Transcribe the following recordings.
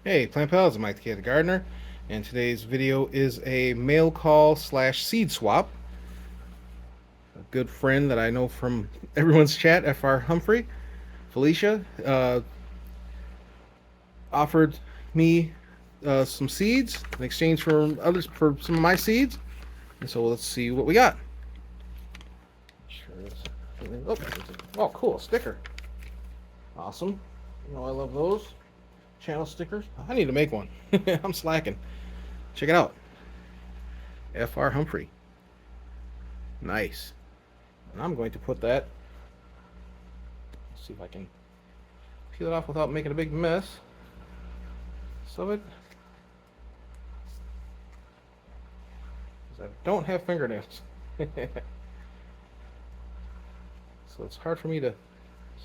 Hey, Plant Pals, I'm Mike the Cat the Gardener, and today's video is a mail call slash seed swap. A good friend that I know from everyone's chat, FR Humphrey, Felicia, offered me some seeds in exchange for others for some of my seeds. And so let's see what we got. Oh, oh, cool, sticker. Awesome. You know I love those channel stickers. I need to make one. I'm slacking. Check it out. FR Humphrey. Nice. And I'm going to put that, let's see if I can peel it off without making a big mess of it. Because I don't have fingernails. So it's hard for me to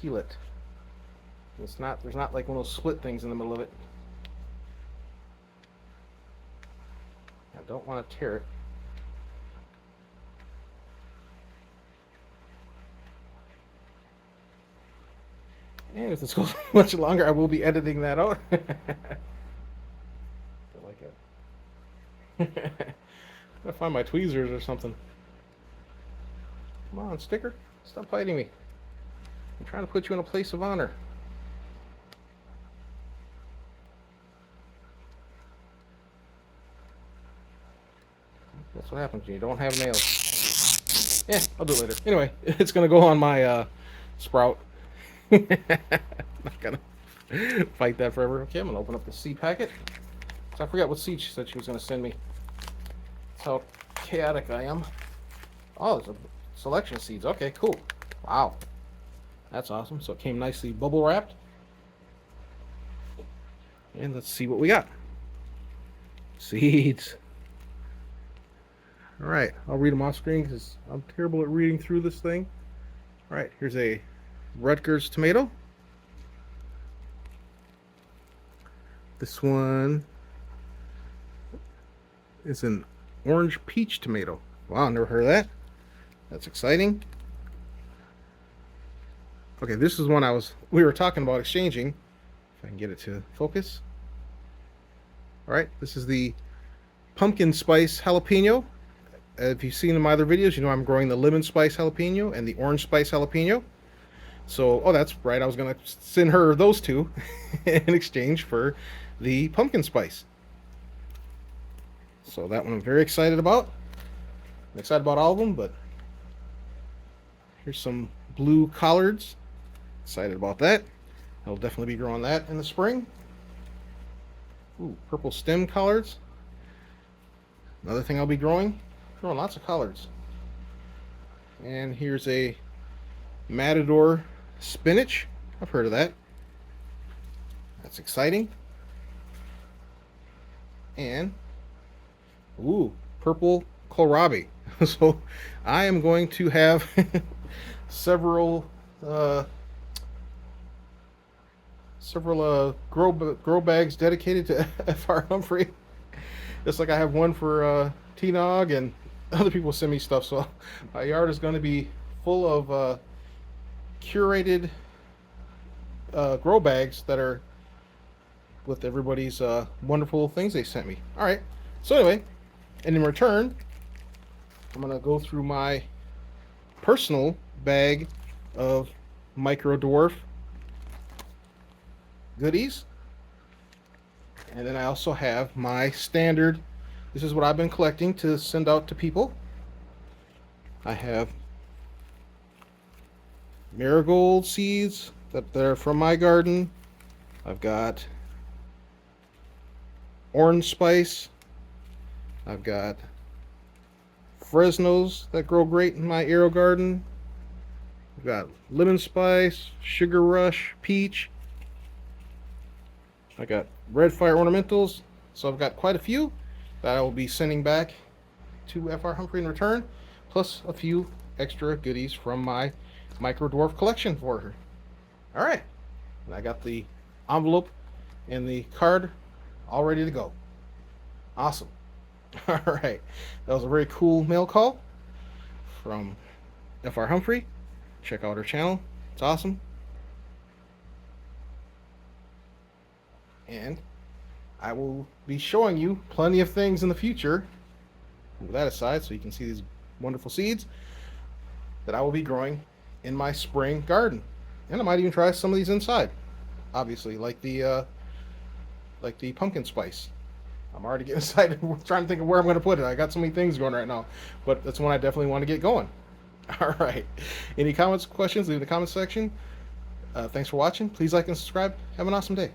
heal it. There's not like one of those split things in the middle of it. I don't want to tear it. And if this goes much longer, I will be editing that out. I like it. I find my tweezers or something. Come on, sticker. Stop fighting me. I'm trying to put you in a place of honor. That's what happens when you don't have nails. Yeah, I'll do it later. Anyway, it's going to go on my sprout. Not gonna fight that forever. Okay, I'm gonna open up the seed packet. So I forgot what seed she said she was gonna send me. That's how chaotic I am. Oh, there's a selection of seeds. Okay, cool. Wow, that's awesome. So it came nicely bubble wrapped. And let's see what we got. Seeds. All right, I'll read them off screen because I'm terrible at reading through this thing. All right, here's a Rutgers tomato. This one is an orange peach tomato. Wow, never heard of that. That's exciting. Okay, this is one we were talking about exchanging. If I can get it to focus. All right, this is the pumpkin spice jalapeno. If you've seen in my other videos, you know I'm growing the lemon spice jalapeno and the orange spice jalapeno. So, oh, that's right. I was going to send her those two in exchange for the pumpkin spice. So that one I'm very excited about. I'm excited about all of them, but here's some blue collards. Excited about that. I'll definitely be growing that in the spring. Ooh, purple stem collards. Another thing I'll be growing. Growing lots of collards. And here's a Matador spinach. I've heard of that. That's exciting. And, ooh, purple kohlrabi. So I am going to have several grow bags dedicated to FR Humphrey. Just like I have one for T-Nog, and other people send me stuff. So my yard is going to be full of curated grow bags that are with everybody's wonderful things they sent me. All right. So anyway, and in return, I'm going to go through my personal bag of micro dwarf goodies. And then I also have my standard. This is what I've been collecting to send out to people. I have marigold seeds that are from my garden. I've got orange spice. I've got Fresnos that grow great in my Aero garden. I've got lemon spice, sugar rush, peach. I got red fire ornamentals. So I've got quite a few that I will be sending back to FR Humphrey in return, plus a few extra goodies from my micro dwarf collection for her. All right, and I got the envelope and the card all ready to go. Awesome. All right, that was a very cool mail call from FR Humphrey. Check out her channel, it's awesome. And I will be showing you plenty of things in the future. With that aside, so you can see these wonderful seeds that I will be growing in my spring garden. And I might even try some of these inside. Obviously, like the pumpkin spice. I'm already getting excited trying to think of where I'm going to put it. I got so many things going right now, but that's one I definitely want to get going. All right. Any comments, questions, leave in the comment section. Thanks for watching. Please like and subscribe. Have an awesome day.